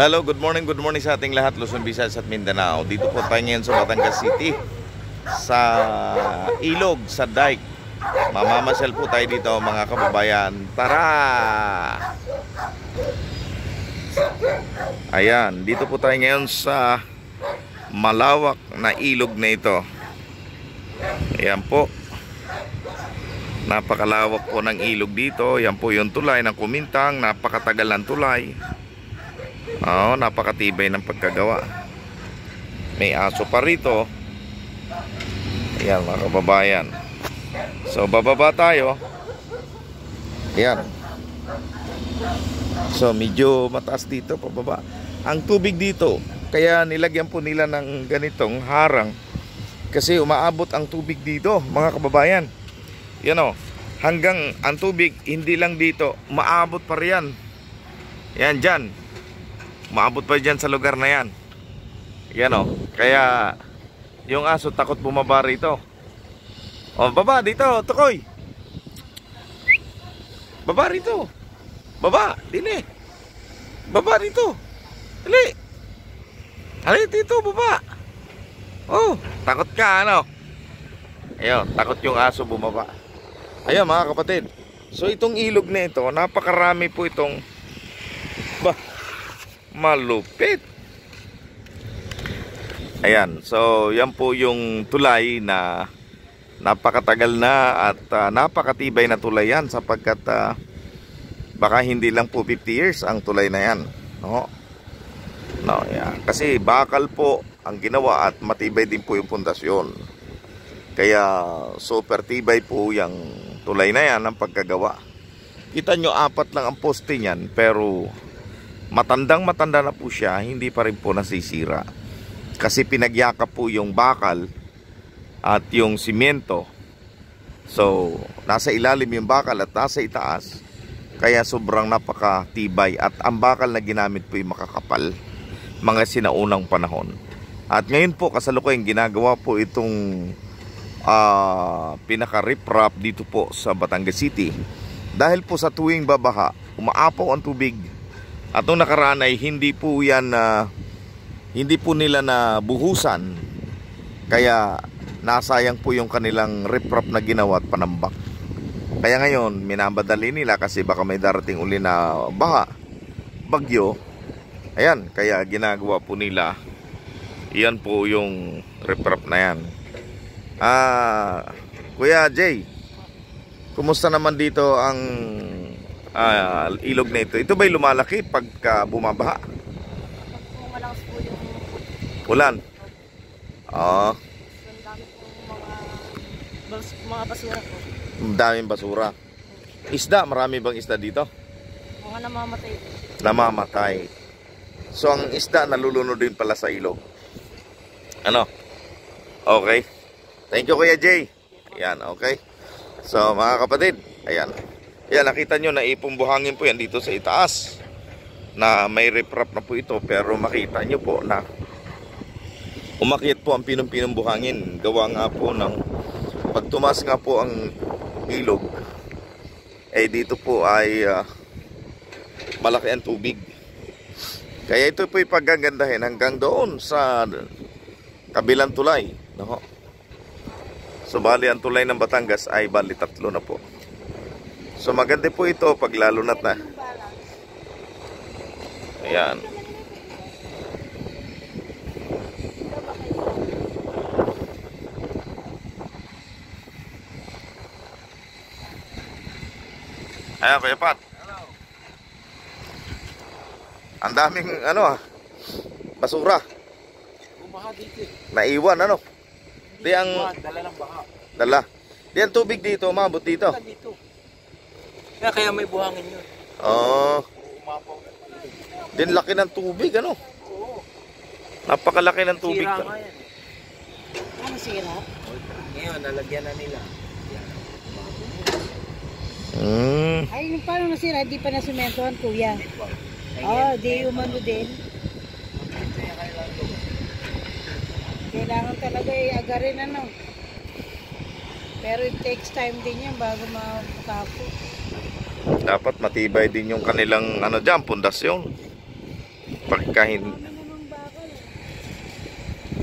Hello, good morning sa ating lahat, Luzon, Visayas at Mindanao. Dito po tayo ngayon sa Batangas City, sa ilog, sa dike. Mamamasyal po tayo dito mga kababayan. Tara! Ayan, dito po tayo ngayon sa malawak na ilog na ito. Ayan po. Napakalawak po ng ilog dito. Yan po yung tulay ng Kumintang. Napakatagal ng tulay. Napakatibay ng pagkagawa. May aso pa rito. Ayan mga kababayan. So bababa tayo. Ayan. So medyo mataas dito pababa. Ang tubig dito, kaya nilagyan po nila ng ganitong harang. Kasi umaabot ang tubig dito mga kababayan. Yan o, hanggang ang tubig hindi lang dito, maabot pa riyan. Yan dyan, maabot pa dyan sa lugar na yan. Yan o, kaya yung aso takot bumaba rito. O baba dito, tukoy. Baba rito. Baba, dili. Baba rito. Dili. Dili dito, baba. Oh, takot ka ano? Ayun, takot yung aso bumaba. Ayan mga kapatid. So itong ilog na ito, napakarami po itong malupit. Ayan, so yan po yung tulay na napakatagal na at napakatibay na tulay yan sapagkat baka hindi lang po 50 years ang tulay na yan. No, yan. Kasi bakal po ang ginawa at matibay din po yung pundasyon. Kaya super tibay po yung tulay na yan ang pagkagawa. Kita nyo, 4 lang ang poste niyan, pero matanda na po siya, hindi pa rin po nasisira. Kasi pinagyakap po yung bakal at yung simyento. So nasa ilalim yung bakal at nasa itaas, kaya sobrang napakatibay. At ang bakal na ginamit po yung makakapal, mga sinaunang panahon. At ngayon po kasalukuyan ginagawa po itong pinaka-riprap dito po sa Batangas City. Dahil po sa tuwing babaha, umaapaw ang tubig. At nung nakaraan ay hindi po nila na buhusan. Kaya nasayang po yung kanilang riprap na ginawa at panambak. Kaya ngayon minabadali nila kasi baka may darating uli na bagyo. Ayan, kaya ginagawa po nila. Iyan po yung riprap na yan. Kuya Jay, kumusta naman dito ang ilog na ito? Ito ba'y lumalaki pagka bumabaha? Malakas po yung ulan. ang dami pong mga basura po. Daming basura. Isda, marami bang isda dito? Mga namamatay po. Namamatay. So ang isda nalulunod din pala sa ilog. Ano? Okay. Thank you Kuya Jay. Ayan, okay. So mga kapatid, ayan. Ayan, nakita nyo na ipong buhangin po yan dito sa itaas. Na may riprap na po ito, pero makita nyo po na umakyat po ang pinong-pinong buhangin. Gawa nga po ng pagtumas nga po ang ilog. Dito po ay malaki ang tubig. Kaya ito po ipagagandahin hanggang doon sa kabilang tulay. No? So bali ang tulay ng Batangas ay bali 3 na po. So maganda po ito pag lalunat na. Ayan. Ayan Kuya Pat. Ang daming basura. Bumaha dito. Naiwan Di ang dala ng baha. dala. Di ang tubig dito, umabot dito. Dito. Kaya may buhangin yun. Umapaw. Din laki ng tubig, Oo. Napakalaki ng tubig. Sira nga yan. Ano sira? Ngayon, nalagyan na nila. Ay, paano nasira? Hindi pa nasumentohan, kuya. Di umano din. Kailangan talaga agarin Pero it takes time din yan bago matapos. Dapat matibay din yung kanilang pundasyon. Pag Kahin.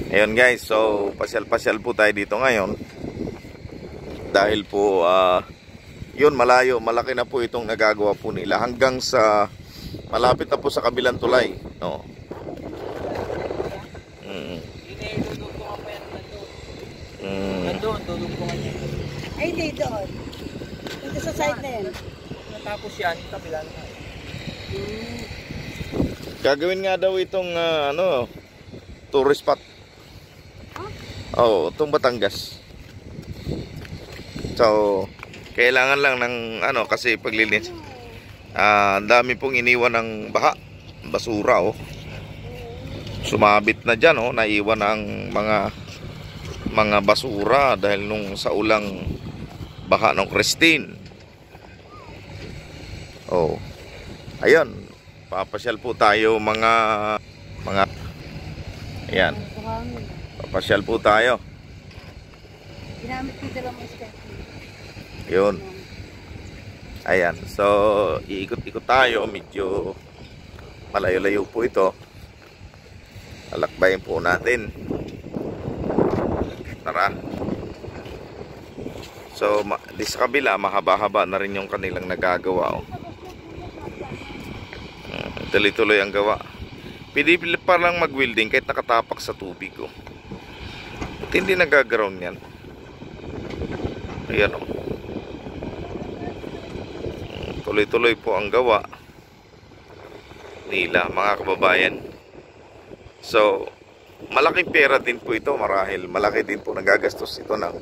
Ayun guys, so pasyal-pasyal po tayo dito ngayon. Dahil po yun, malayo, malaki na po itong nagagawa po nila hanggang sa malapit na po sa kabilang tulay, no. Nandun, tulugpungan niya. Ay, hindi doon. Dito sa side na yan. Natapos yan, kabila na. Gagawin nga daw itong tourist spot. Oo, itong Batangas. So, kailangan lang ng kasi paglilinis. Ang dami pong iniwan ng baha, basura, oh. Sumabit na dyan, oh, naiwan ang mga basura dahil nung sa ulang baha ng Christine. Oh. Ayun, papasyal po tayo mga ayan. Papasyal po tayo. Ginamit dito lang ang step. Yun. Ayan, so iikot-ikot tayo, medyo malayo-layo po ito. Alakbayin po natin. Tara. So, di sa kabila, mahaba-haba na rin yung kanilang nagagawa, oh. Tuloy-tuloy ang gawa. Pwede pa lang mag-welding kahit nakatapak sa tubig, oh. At hindi nagaground yan. Ayan, oh. Tuloy-tuloy po ang gawa nila, mga kababayan. So, malaking pera din po ito, marahil malaki din po nagagastos ito ng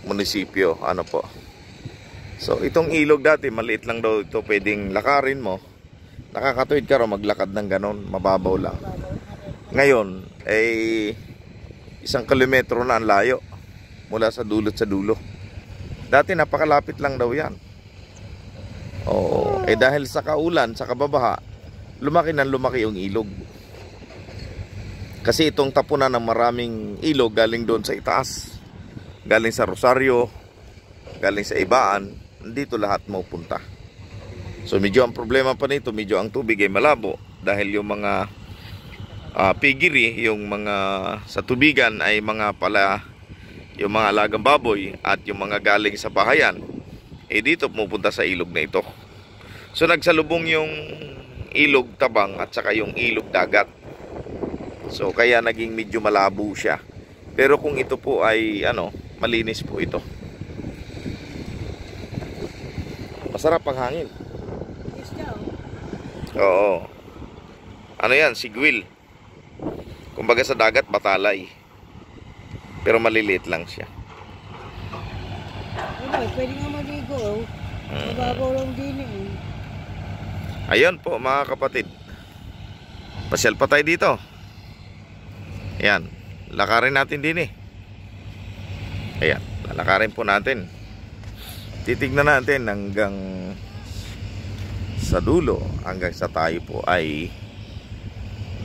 munisipyo, ano po. So, itong ilog dati, maliit lang daw ito, pwedeng lakarin mo. Nakakatuwid ka raw maglakad ng ganon, mababaw lang. Ngayon, ay 1 kilometro na ang layo mula sa dulo sa dulo. Dati napakalapit lang daw yan. Oo, dahil sa kaulan, sa kababaha, lumaki yung ilog. Kasi itong tapunan ng maraming ilog galing doon sa itaas, galing sa Rosario, galing sa Ibaan, dito lahat mapupunta. So medyo ang problema pa nito, medyo ang tubig ay malabo dahil yung mga pigiri, yung mga sa tubigan ay yung mga alagang baboy at yung mga galing sa bahayan, dito pumupunta sa ilog na ito. So nagsalubong yung ilog tabang at saka yung ilog dagat. So kaya naging medyo malabo siya. Pero kung ito po ay malinis po ito. Masarap ang hangin. Oo. Ano yan? Sigwil. Kumbaga sa dagat, batalay. Pero maliliit lang siya. Pwede nga maligo, oh. Mababaw lang din, eh. Ayun po mga kapatid, pasyal pa tayo dito. Ayan, lakarin natin din, eh. Ayan, lalakarin po natin. Titignan natin hanggang sa dulo, hanggang sa tayo po ay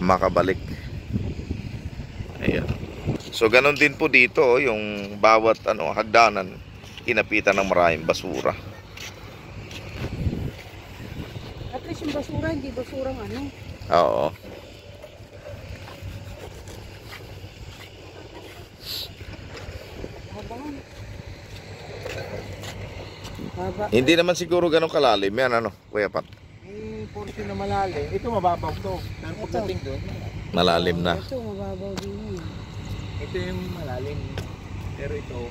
makabalik. Ayan. So ganon din po dito, yung bawat hagdanan kinapitan ng maraming basura. At least yung basura, hindi basurang Oo. Haba. Hindi naman siguro ganun kalalim yan, Kuya Pat? Portion na malalim. Ito mababaw to. Pero pagdating doon, Malalim na. Ito, mababaw din, eh. ito yung malalim. Pero ito,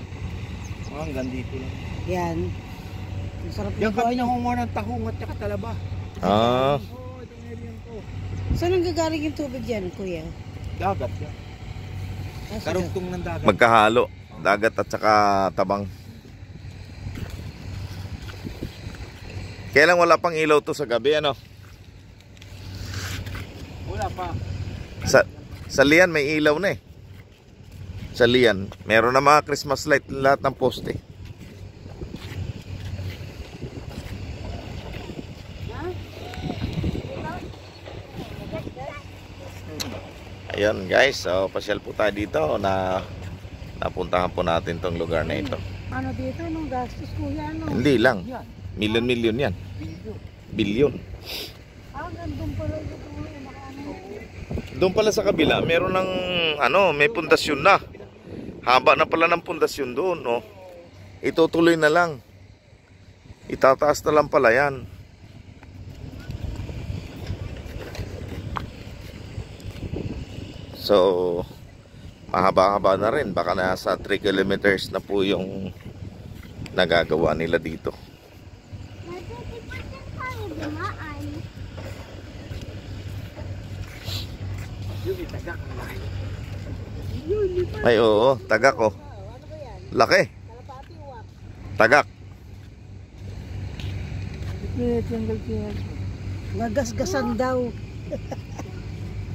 hanggang dito lang. Yan. Ang sarap Yan ligo. kami nangunguha ng tahong at saka talaba. Ah, Oo, itong area ko. Saan ang gagaling yung tubig dyan, kuya? Dagat yan. Karugtong ng dagat. magkahalo. Dagat at saka tabang. Kailan wala pang ilaw to sa gabi, Wala pa. Sa Lian may ilaw na, eh. Sa Lian, meron na mga Christmas light lahat ng poste. Ayun guys, so pasyal po tayo dito na napuntahan po natin tong lugar na ito. Ano dito? Anong gastos, kuya? Hindi lang. Milyon yan. Bilyo. Bilyon. Gandun pala yung tuloy. Doon pala sa kabila, meron ng may pundasyon na. Haba na pala ng pundasyon doon, no. Itutuloy na lang. Itataas na lang pala yan. So, mahaba-haba na rin. Baka nasa 3 kilometers na po yung nagagawa nila dito. Ay, oo, tagak, oh. Laki. Tagak. Nagasgasan daw.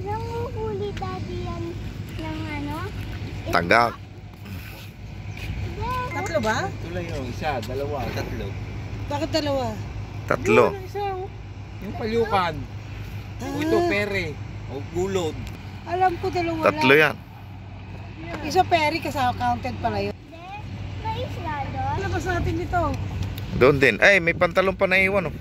Nanguhuli daddy yan ng ano? Tagak. Tatlo ba? Tulay yung isa, dalawa, tatlo. Bakit dalawa? Tatlo. Yung palyukan. O ito pere. O gulod. Alam ko dalawa Tatlo lang. yan. Isa peri kasama counted pala yun. May isla doon. Ano ba sa atin ito? Doon din. Ay, may pantalon pa naiwan, oh.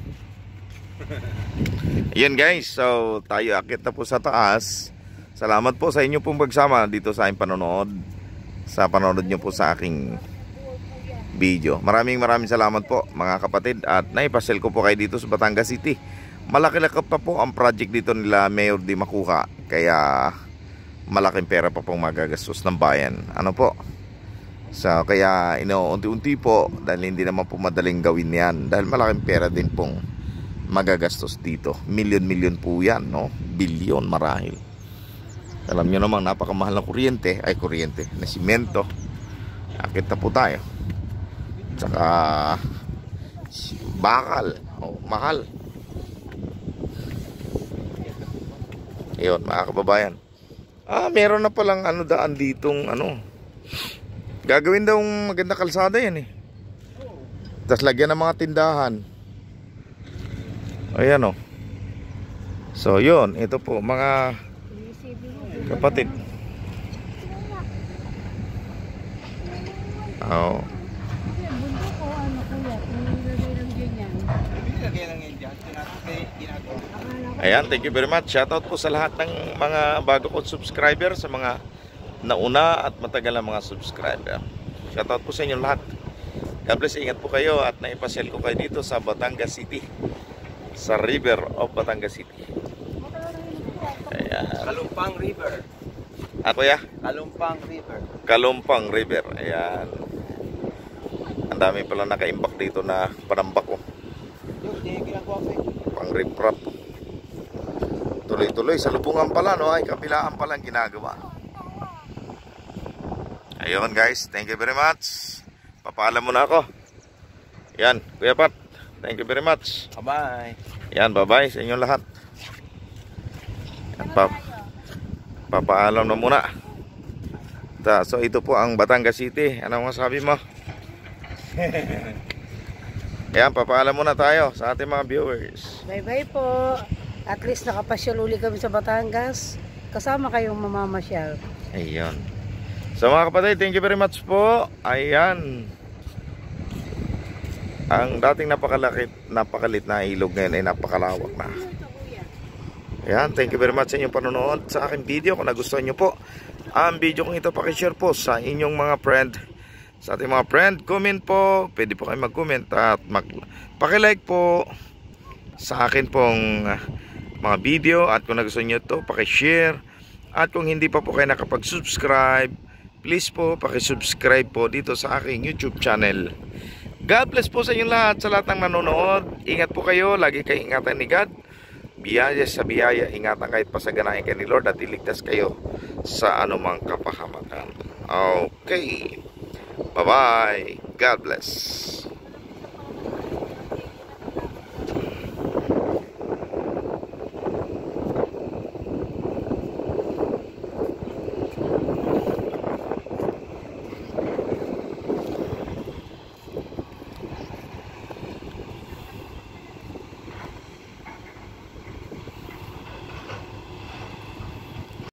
Ayan guys, so tayo akit na po sa taas. Salamat po sa inyo pong pagsama dito sa aking panonood. Sa panonood nyo po sa aking video. Maraming salamat po mga kapatid. At naipasel ko po kayo dito sa Batangas City. Malaki-laki pa po ang project dito nila Mayor Di Macuja. Kaya malaking pera pa pong magagastos ng bayan. Ano po? So kaya unti-unti po. Dahil hindi naman po madaling gawin yan. Dahil malaking pera din pong magagastos dito. Milyon po yan, no? Bilyon marahil. Alam nyo namang napakamahal ng kuryente. Ay kuryente, na simento. Akit na po tayo. Tsaka bakal. Oh, mahal. Ayun mga kababayan. Meron na palang daan ditong gagawin daw maganda kalsada yan, eh. Tapos lagyan ng mga tindahan. Ayan, oh. So yun, ito po mga kapatid. Oo. Bundok o ano kuya? Nilagay lang dyan yan. Nilagay lang yan dyan. Ginagawa. Ayan, thank you very much. Shoutout po sa lahat ng mga bago kong subscriber, sa mga nauna at matagal na mga subscriber. Shoutout po sa inyo lahat. God bless, ingat po kayo at naipasyal ko kayo dito sa Batangas City, sa River of Batangas City. Ayan. Kalumpang River. Kuya? Kalumpang River. Kalumpang River. Ayan. Ang dami pala nakaimbak dito na panambak, oh. Yung ginagawa ko. Pang riprap. Tuloy-tuloy sa lubungan pala, no? Ay kabilaan pala ang ginagawa. Ayun guys, thank you very much. Papaalam muna ako. Yan, Kuya Pat, thank you very much. Bye-bye. Yan, bye-bye sa inyong lahat. Yan, papaalam na muna. So ito po ang Batangas City. Ano masabi mo? Yan, papaalam muna tayo sa ating mga viewers. Bye-bye po. At least nakapasyal uli kami sa Batangas. Kasama kayong mamamasyal. Ayun. So mga kapatid, thank you very much po. Ayan. Ang dating napakalit na ilog ngayon ay napakalawak na. Ayan, thank you very much sa inyong panonood sa aking video. Kung nagustuhan nyo po ang video kong ito, pakishare po sa inyong mga friend. Sa ating mga friend, comment po. Pwede po kayo mag-comment at pakilike po sa akin pong mga video. At kung nagustuhan nyo ito, pakishare. At kung hindi pa po kayo nakapag-subscribe, please po pakisubscribe po dito sa aking YouTube channel. God bless po sa inyong lahat, sa lahat ng nanonood. Ingat po kayo, lagi kayo ingatan ni God. Biyaya sa biyaya, ingatan kahit pasaganahin kayo ni Lord at iligtas kayo sa anumang kapahamakan. Okay. Bye-bye. God bless.